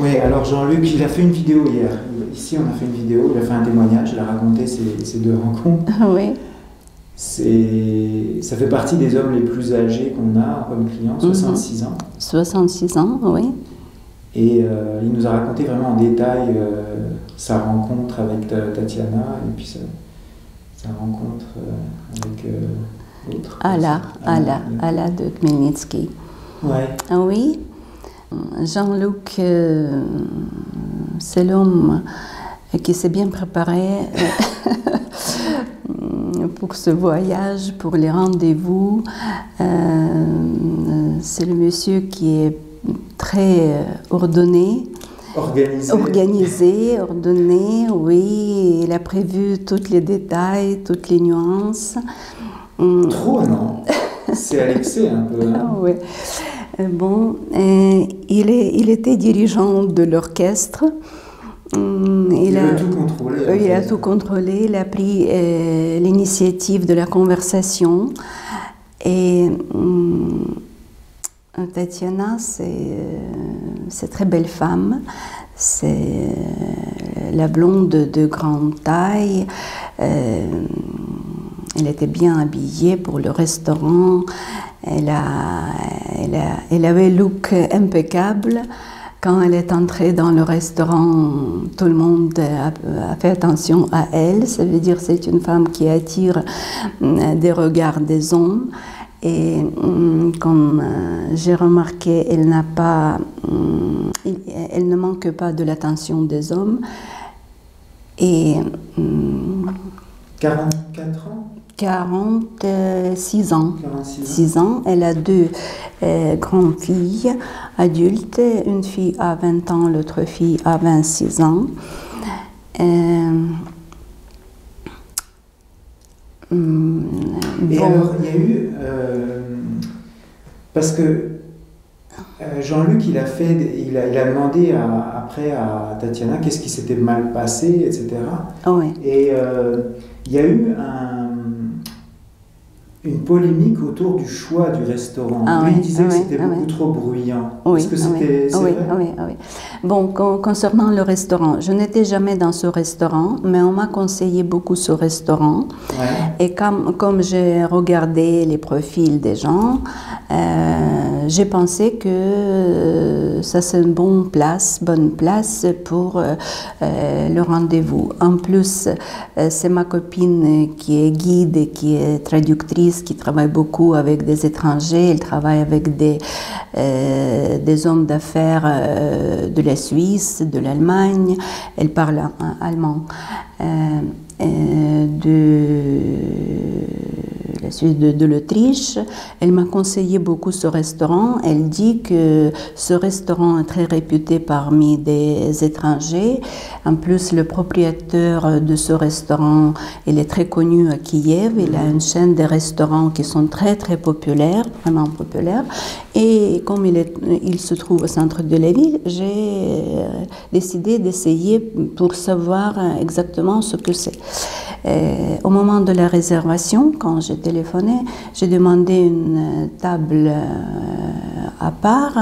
Oui, alors Jean-Luc, il a fait une vidéo hier. Ici, on a fait une vidéo, il a fait un témoignage, il a raconté ces deux rencontres. Oui. Ça fait partie des hommes les plus âgés qu'on a comme clients, 66 ans. 66 ans, oui. Et il nous a raconté vraiment en détail sa rencontre avec Tatiana et puis sa rencontre avec l'autre. Alla de Khmelnytsky. Ouais. Oui. Jean-Luc, c'est l'homme qui s'est bien préparé pour ce voyage, pour les rendez-vous. C'est le monsieur qui est très ordonné. Organisé, ordonné, oui. Il a prévu tous les détails, toutes les nuances. Trop, non? C'est à l'excès un peu. Hein? Oui. Bon, il était dirigeant de l'orchestre. Il a tout contrôlé. Il a tout contrôlé. Il a pris l'initiative de la conversation. Et Tatiana, c'est très belle femme. C'est la blonde de grande taille. Elle était bien habillée pour le restaurant. Elle avait un look impeccable. Quand elle est entrée dans le restaurant, tout le monde a fait attention à elle. Ça veut dire que c'est une femme qui attire des regards des hommes. Et comme j'ai remarqué, elle ne manque pas de l'attention des hommes. Et 44 ans 46 ans. 46 ans. Elle a deux grandes filles adultes. Une fille a 20 ans, l'autre fille a 26 ans. Et alors, il y a eu... parce que Jean-Luc, il a demandé après à Tatiana qu'est-ce qui s'était mal passé, etc. Oui. Et il y a eu une polémique autour du choix du restaurant. Lui, il disait que c'était beaucoup trop bruyant. Est-ce que c'était vrai? Oui. Bon, concernant le restaurant, je n'étais jamais dans ce restaurant, mais on m'a conseillé beaucoup ce restaurant. Ouais. Et comme j'ai regardé les profils des gens, j'ai pensé que ça c'est une bonne place pour le rendez-vous. En plus, c'est ma copine qui est guide et qui est traductrice, qui travaille beaucoup avec des étrangers. Elle travaille avec des hommes d'affaires de la Suisse, de l'Allemagne. Elle parle allemand. De l'Autriche. Elle m'a conseillé beaucoup ce restaurant. Elle dit que ce restaurant est très réputé parmi des étrangers. En plus, le propriétaire de ce restaurant, il est très connu à Kiev. Il a une chaîne de restaurants qui sont très très populaires, vraiment populaires. Et comme il se trouve au centre de la ville, j'ai décidé d'essayer pour savoir exactement ce que c'est. Au moment de la réservation, quand j'ai téléphoné, j'ai demandé une table à part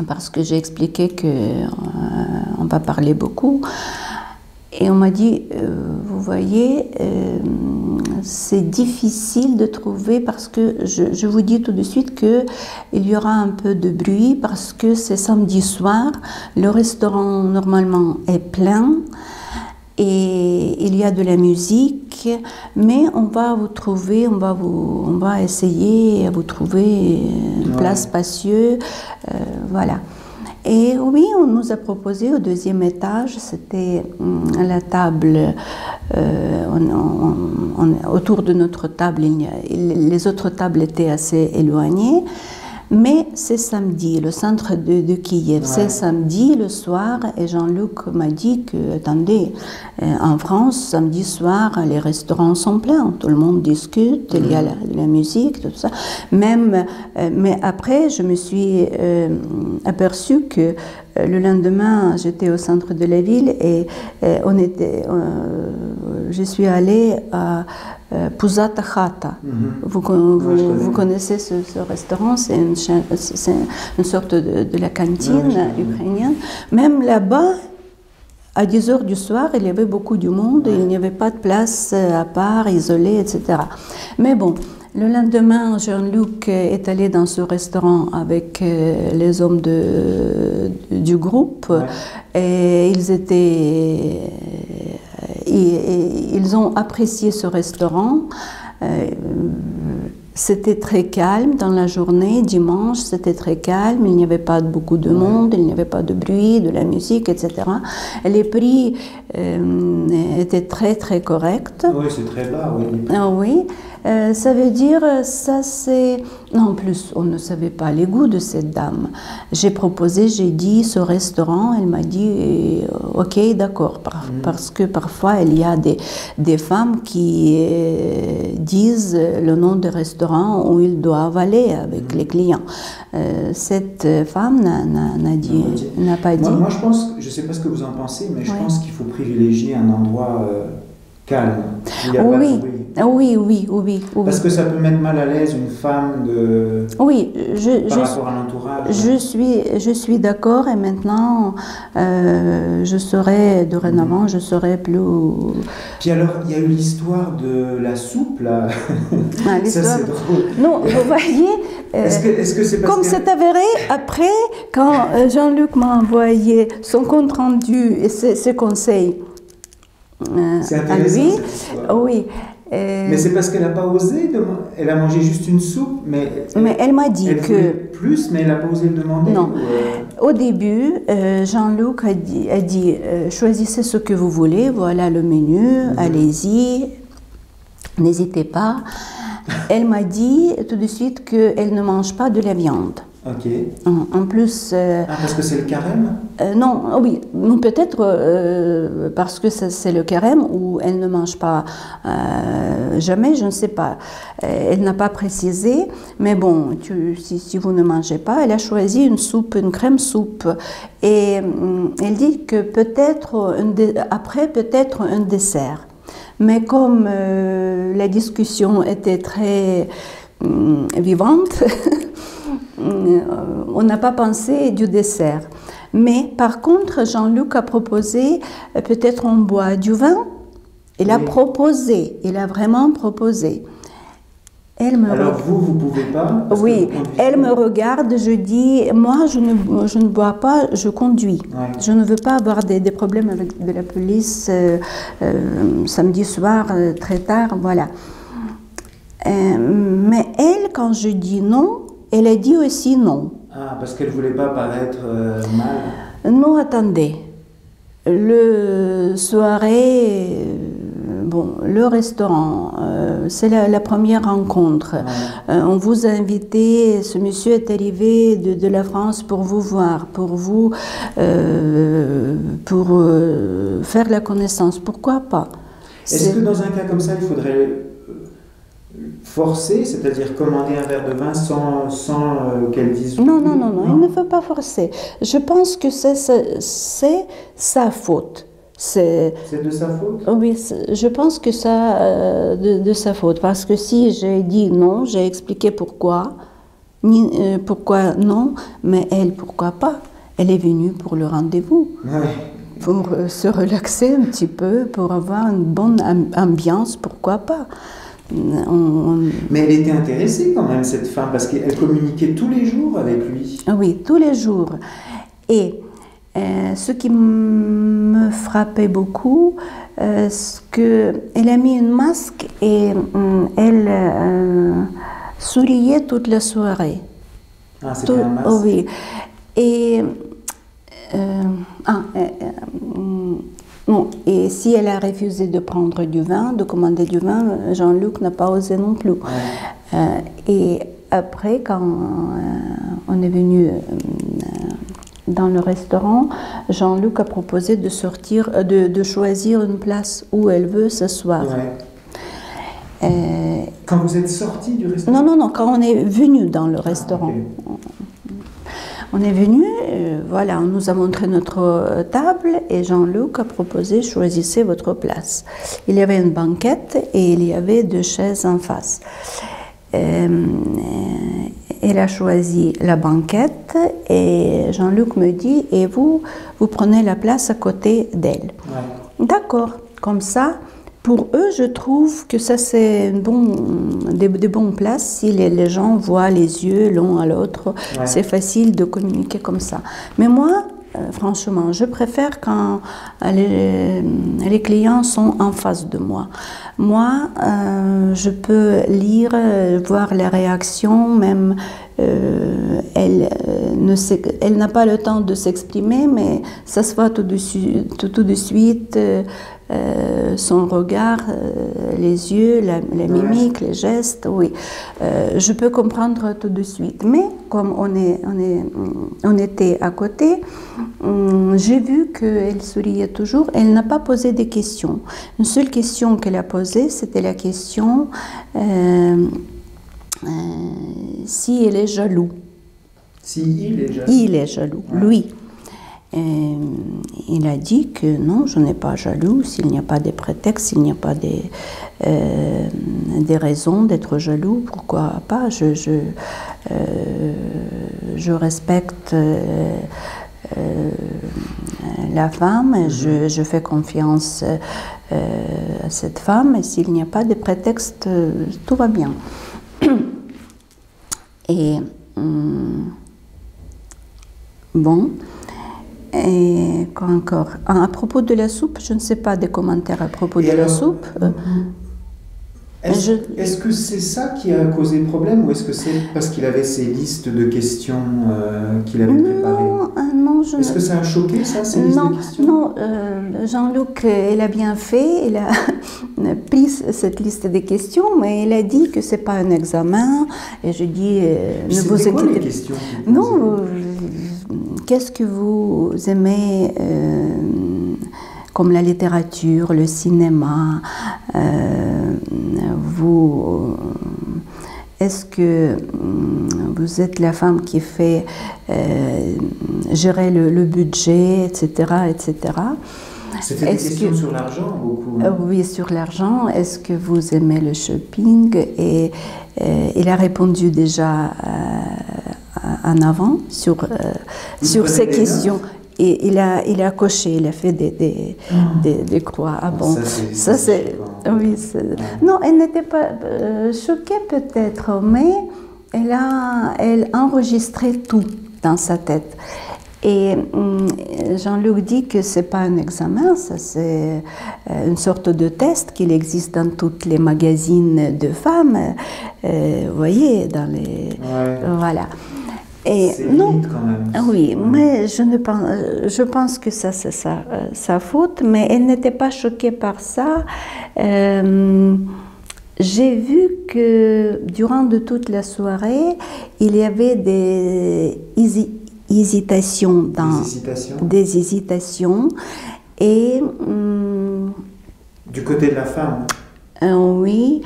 parce que j'ai expliqué qu'on va parler beaucoup. Et on m'a dit, vous voyez, c'est difficile de trouver parce que je vous dis tout de suite qu'il y aura un peu de bruit parce que c'est samedi soir, le restaurant normalement est plein. Et il y a de la musique, mais on va vous trouver, on va essayer à vous trouver une place spacieuse, voilà. Et oui, on nous a proposé au deuxième étage, c'était la table, autour de notre table, les autres tables étaient assez éloignées. Mais c'est samedi, le centre de Kiev, c'est samedi le soir, et Jean-Luc m'a dit que, attendez, en France, samedi soir, les restaurants sont pleins, tout le monde discute, il y a la musique, tout ça. Mais après, je me suis aperçue que le lendemain, j'étais au centre de la ville et je suis allée à Pusata Khata. Vous connaissez ce restaurant, c'est une sorte de la cantine ukrainienne. Même là-bas, à 10 heures du soir, il y avait beaucoup de monde, il n'y avait pas de place à part, isolée, etc. Mais bon, le lendemain, Jean-Luc est allé dans ce restaurant avec les hommes du groupe et ils ont apprécié ce restaurant. C'était très calme dans la journée, dimanche, c'était très calme, il n'y avait pas beaucoup de monde, il n'y avait pas de bruit, de la musique, etc. Et les prix étaient très très corrects. Oui, c'est très bas, oui. Ah oui, ça veut dire, ça c'est... Non, en plus, on ne savait pas les goûts de cette dame. J'ai proposé, j'ai dit ce restaurant, elle m'a dit ok, d'accord, parce que parfois il y a des femmes qui disent le nom de restaurant où ils doivent aller avec les clients. Cette femme n'a pas dit. Moi, je pense, je ne sais pas ce que vous en pensez, mais je pense qu'il faut privilégier un endroit calme. Où il n'y a pas de bruit. Oui. Parce que ça peut mettre mal à l'aise une femme par rapport à l'entourage. Je suis d'accord et maintenant, dorénavant, je serai plus... Puis alors, il y a eu l'histoire de la soupe, là. Ça, c'est drôle. Non, vous voyez, est-ce que c'est parce comme c'est avéré, après, quand Jean-Luc m'a envoyé son compte rendu et ses conseils à lui, oui. Mais c'est parce qu'elle n'a pas osé, elle a mangé juste une soupe, mais elle m'a dit elle voulait plus, mais elle n'a pas osé le demander. Non. Au début, Jean-Luc a dit choisissez ce que vous voulez, voilà le menu, allez-y, n'hésitez pas. Elle m'a dit tout de suite qu'elle ne mange pas de la viande. Ok. En plus... parce que c'est le carême? Non, oui, peut-être parce que c'est le carême où elle ne mange pas jamais, je ne sais pas. Elle n'a pas précisé, mais bon, si vous ne mangez pas, elle a choisi une soupe, une crème soupe. Et elle dit que peut-être, après, peut-être un dessert. Mais comme la discussion était très vivante, on n'a pas pensé du dessert. Mais par contre, Jean-Luc a proposé, peut-être on boit du vin. Il a proposé, il a vraiment proposé. Alors vous pouvez pas? Oui, elle me regarde, je dis, moi je ne bois pas, je conduis. Je ne veux pas avoir des problèmes avec de la police samedi soir, très tard, voilà. Mais elle, quand je dis non, elle a dit aussi non. Ah, parce qu'elle ne voulait pas paraître mal? Non, attendez. Le soirée, le restaurant, c'est la première rencontre. On vous a invité, ce monsieur est arrivé de la France pour vous voir, pour faire la connaissance. Pourquoi pas? Est-ce que dans un cas comme ça, il faudrait forcer, c'est-à-dire commander un verre de vin sans qu'elle dise non, il ne faut pas forcer. Je pense que c'est sa faute. C'est de sa faute? Oui, je pense que ça de sa faute. Parce que si j'ai dit non, j'ai expliqué pourquoi non, mais elle, pourquoi pas? Elle est venue pour le rendez-vous. Pour se relaxer un petit peu, pour avoir une bonne ambiance, pourquoi pas? Mais elle était intéressée quand même, cette femme, parce qu'elle communiquait tous les jours avec lui. Oui, tous les jours. Et ce qui me frappait beaucoup, c'est qu'elle a mis un masque et elle souriait toute la soirée. Ah, c'était un masque? Oui. Et... non, et si elle a refusé de prendre du vin, de commander du vin, Jean-Luc n'a pas osé non plus. Et après, quand on est venu dans le restaurant, Jean-Luc a proposé de choisir une place où elle veut s'asseoir. Quand vous êtes sorti du restaurant? Non, quand on est venu dans le restaurant. Okay. On est venu, voilà, on nous a montré notre table et Jean-Luc a proposé choisissez votre place. Il y avait une banquette et il y avait 2 chaises en face. Elle a choisi la banquette et Jean-Luc me dit et vous prenez la place à côté d'elle. Ouais. D'accord, comme ça. Pour eux, je trouve que ça, c'est des bonnes places. Si les gens voient les yeux l'un à l'autre, ouais. C'est facile de communiquer comme ça. Mais moi, franchement, je préfère quand les clients sont en face de moi. Moi, je peux lire, voir les réactions, même elle n'a pas le temps de s'exprimer, mais ça se voit tout de suite. Son regard, les yeux, la mimique, les gestes, oui. Je peux comprendre tout de suite. Mais comme on était à côté, j'ai vu qu'elle souriait toujours. Elle n'a pas posé de questions. Une seule question qu'elle a posée, c'était la question si elle est jaloux. Si il est jaloux. Il est jaloux, ouais. Lui. Il a dit que non, je n'ai pas jaloux, s'il n'y a pas de prétexte, s'il n'y a pas des raisons d'être jaloux, pourquoi pas, je respecte la femme, je fais confiance à cette femme, et s'il n'y a pas de prétexte, tout va bien. Et bon. Et quoi encore? À propos de la soupe, je ne sais pas des commentaires à propos de la soupe. Est-ce que c'est ça qui a causé problème ou est-ce que c'est parce qu'il avait ces listes de questions qu'il avait préparées? Non, est-ce que ça a choqué, ça, ces listes de questions? Non, Jean-Luc, il a bien fait, il a pris cette liste de questions, mais il a dit que ce n'est pas un examen. Et je dis, ne vous inquiétez pas. C'était quoi les questions? Non, qu'est-ce que vous aimez comme la littérature, le cinéma, est-ce que vous êtes la femme qui fait gérer le budget, etc., etc. C'était des questions sur l'argent, beaucoup. Oui, sur l'argent. Est-ce que vous aimez le shopping? Et il a répondu déjà en avant sur ces questions. Et il a coché, il a fait des croix. Ah bon, ça c'est... Oui, non, elle n'était pas choquée peut-être, mais elle a enregistré tout dans sa tête. Et Jean-Luc dit que ce n'est pas un examen, ça c'est une sorte de test qu'il existe dans tous les magazines de femmes, vous voyez, dans les... Ouais. Voilà. C'est limite quand même. Oui, mais je pense que ça c'est sa faute, mais elle n'était pas choquée par ça. J'ai vu que durant toute la soirée, il y avait des hésitations. Des hésitations. Et... du côté de la femme? Oui.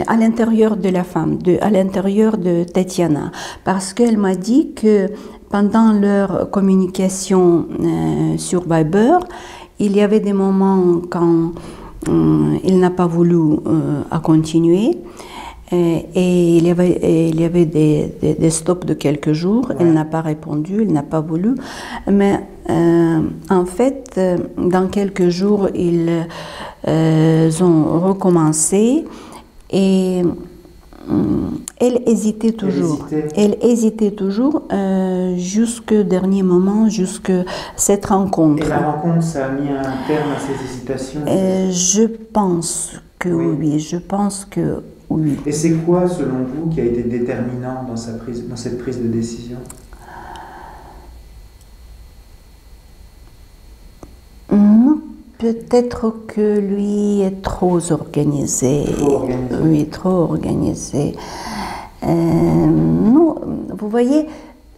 À l'intérieur de la femme, à l'intérieur de Tatiana, parce qu'elle m'a dit que pendant leur communication sur Viber, il y avait des moments quand il n'a pas voulu continuer et il y avait des stops de quelques jours, ouais. Elle n'a pas répondu, elle n'a pas voulu, mais en fait, dans quelques jours, ils ont recommencé. Et elle hésitait toujours. Elle hésitait toujours jusqu'au dernier moment, jusqu'à cette rencontre. Et la rencontre, ça a mis un terme à ces hésitations? Je pense que oui. Je pense que oui. Et c'est quoi, selon vous, qui a été déterminant dans cette prise de décision? Peut-être que lui est trop organisé. Oui, trop organisé. Non, vous voyez,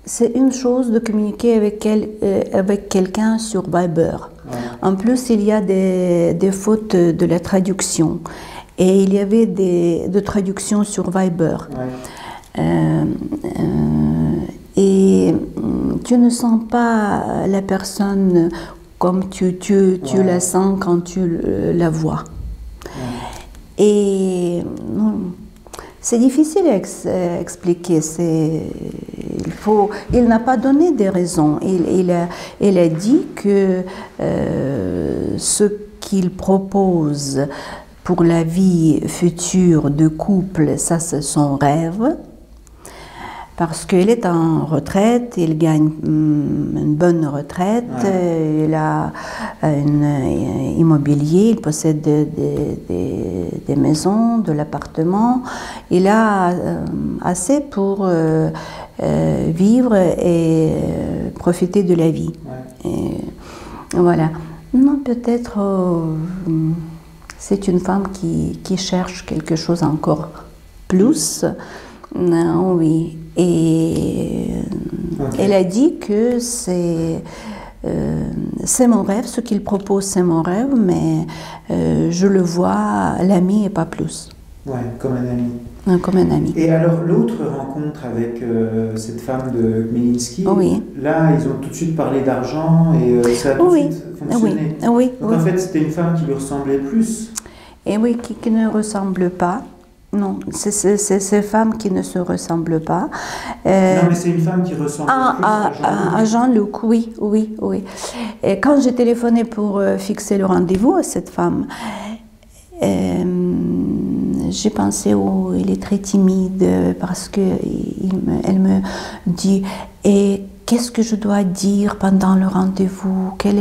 c'est une chose de communiquer avec quelqu'un sur Viber. Ouais. En plus, il y a des fautes de la traduction. Et il y avait des traductions sur Viber. Ouais. Et tu ne sens pas la personne comme tu la sens quand tu la vois. Et c'est difficile à expliquer. Il n'a pas donné des raisons. Il a dit que ce qu'il propose pour la vie future de couple, ça c'est son rêve. Parce qu'il est en retraite, il gagne une bonne retraite, il a un immobilier, il possède des maisons, de l'appartement. Il a assez pour vivre et profiter de la vie. Et voilà. Non, peut-être c'est une femme qui cherche quelque chose encore plus. Non, oui. Et elle a dit que c'est mon rêve, ce qu'il propose c'est mon rêve, mais je le vois l'ami et pas plus. Ouais, comme un ami. Comme un ami. Et alors l'autre rencontre avec cette femme de Khmelnytsky, là ils ont tout de suite parlé d'argent et ça a tout de suite fonctionné. Donc en fait c'était une femme qui lui ressemblait plus. Et oui, qui ne ressemble pas. Non, c'est ces femmes qui ne se ressemblent pas. Non, mais c'est une femme qui ressemble plus à Jean-Luc, oui. Et quand j'ai téléphoné pour fixer le rendez-vous à cette femme, j'ai pensé, oh, il est très timide parce qu'elle me dit, et qu'est-ce que je dois dire pendant le rendez-vous? Quel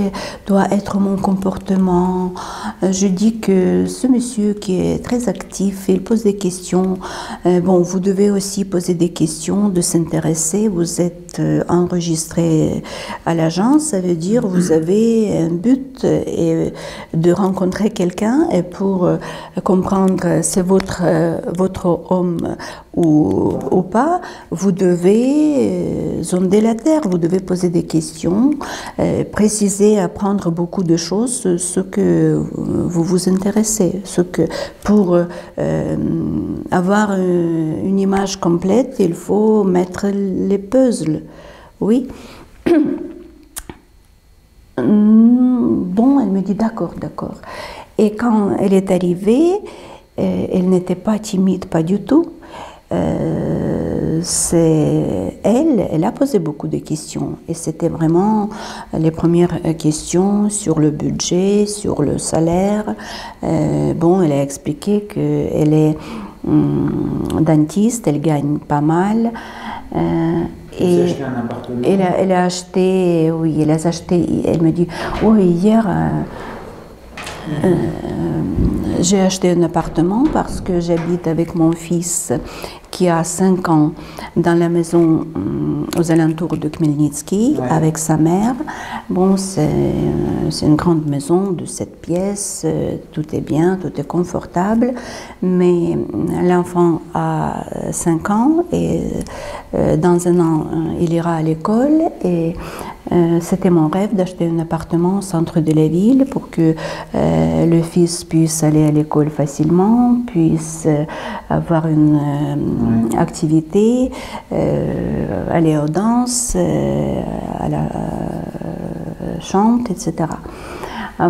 doit être mon comportement? Je dis que ce monsieur qui est très actif, il pose des questions. Bon, vous devez aussi poser des questions, de s'intéresser. Vous êtes enregistré à l'agence, ça veut dire vous avez un but et de rencontrer quelqu'un et pour comprendre c'est votre homme ou pas, vous devez zonder la terre, vous devez poser des questions, préciser, apprendre beaucoup de choses, ce que vous vous intéressez, ce que pour avoir une image complète, il faut mettre les puzzles, oui. Bon, elle me dit d'accord. Et quand elle est arrivée, elle n'était pas timide, pas du tout. Elle a posé beaucoup de questions et c'était vraiment les premières questions sur le budget, sur le salaire. Bon, elle a expliqué qu'elle est dentiste, elle gagne pas mal. Et acheté un appartement. Elle a acheté, oui, elle me dit, oui, hier, j'ai acheté un appartement parce que j'habite avec mon fils qui a 5 ans dans la maison aux alentours de Khmelnytsky avec sa mère. Bon, c'est une grande maison de 7 pièces, tout est bien, tout est confortable, mais l'enfant a 5 ans et dans un an, il ira à l'école et c'était mon rêve d'acheter un appartement au centre de la ville pour que le fils puisse aller à l'école facilement, puisse avoir une activité, aller aux danses, à la chante, etc.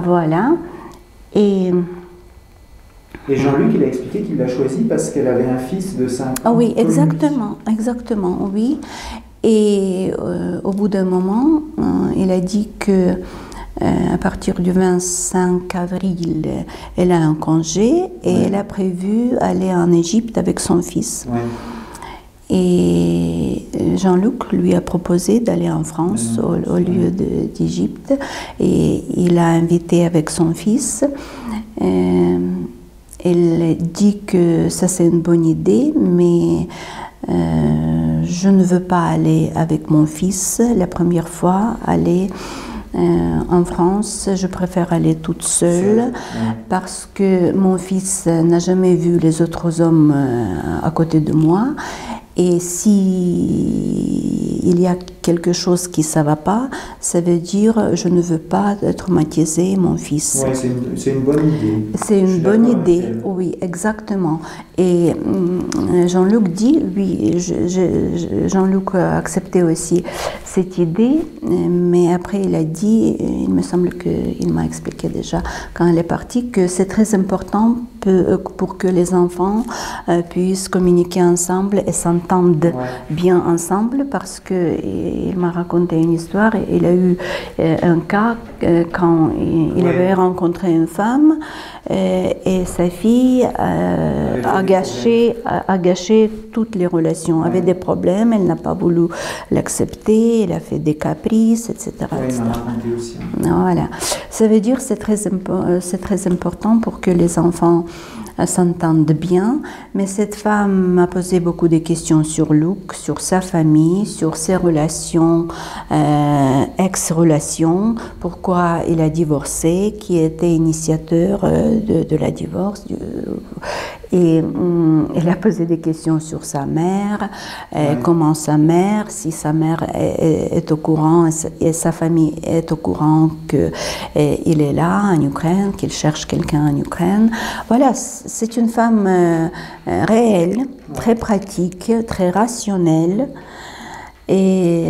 Voilà. Et Jean-Luc, il a expliqué qu'il l'a choisi parce qu'elle avait un fils de 5 ans. Ah oui, exactement, oui. Et au bout d'un moment, il a dit que à partir du 25 avril, elle a un congé et elle a prévu aller en Égypte avec son fils. Et Jean-Luc lui a proposé d'aller en France au lieu d'Égypte et il a invité avec son fils. Elle dit que ça c'est une bonne idée, mais je ne veux pas aller avec mon fils la première fois, aller en France, je préfère aller toute seule parce que mon fils n'a jamais vu les autres hommes à côté de moi Et si il y a quelque chose qui ne va pas, ça veut dire je ne veux pas traumatiser mon fils. Ouais, c'est une bonne idée. C'est une bonne idée, oui, exactement. Et Jean-Luc dit, oui, Jean-Luc a accepté aussi cette idée, mais après il a dit, il me semble qu'il m'a expliqué déjà quand elle est partie, que c'est très important pour que les enfants puissent communiquer ensemble et s'entendent bien ensemble, parce qu'il m'a raconté une histoire. Il a eu un cas quand il avait rencontré une femme et sa fille a gâché toutes les relations, avait des problèmes, elle n'a pas voulu l'accepter, elle a fait des caprices, etc. Il m'a raconté aussi. Voilà. Ça veut dire que c'est très important pour que les enfants s'entendent bien, mais cette femme m'a posé beaucoup de questions sur Luc, sur sa famille, sur ses relations, ex-relations, pourquoi il a divorcé, qui était initiateur de la divorce. Et elle a posé des questions sur sa mère, comment sa mère, si sa mère est au courant et sa famille est au courant qu'il est là en Ukraine, qu'il cherche quelqu'un en Ukraine. Voilà, c'est une femme réelle, très pratique, très rationnelle. Et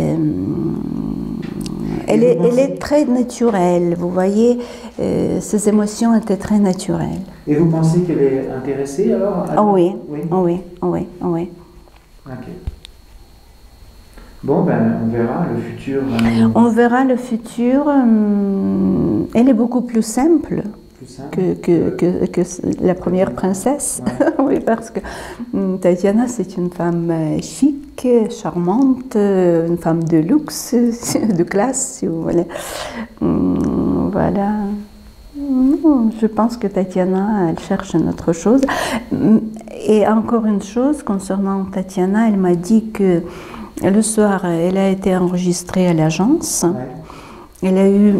elle est très naturelle, vous voyez, ses émotions étaient très naturelles. Et vous pensez qu'elle est intéressée alors Oui. Ok. Bon, ben, on verra le futur. On verra le futur. Elle est beaucoup plus simple. Que la première princesse. Oui, parce que Tatiana, c'est une femme chic, charmante, une femme de luxe, de classe, si vous voulez. Voilà. Je pense que Tatiana, elle cherche une autre chose. Et encore une chose, concernant Tatiana, elle m'a dit que le soir, elle a été enregistrée à l'agence. Elle a eu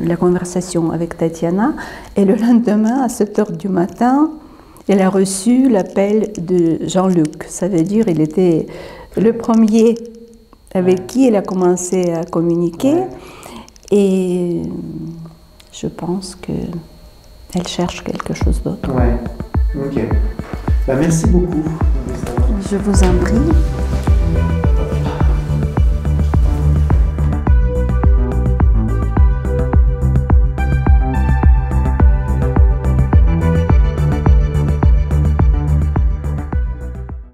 la conversation avec Tatiana et le lendemain, à 7 h du matin, elle a reçu l'appel de Jean-Luc. Ça veut dire qu'il était le premier avec qui elle a commencé à communiquer. Et je pense qu'elle cherche quelque chose d'autre. Ouais, ok. Bah, merci beaucoup. Je vous en prie.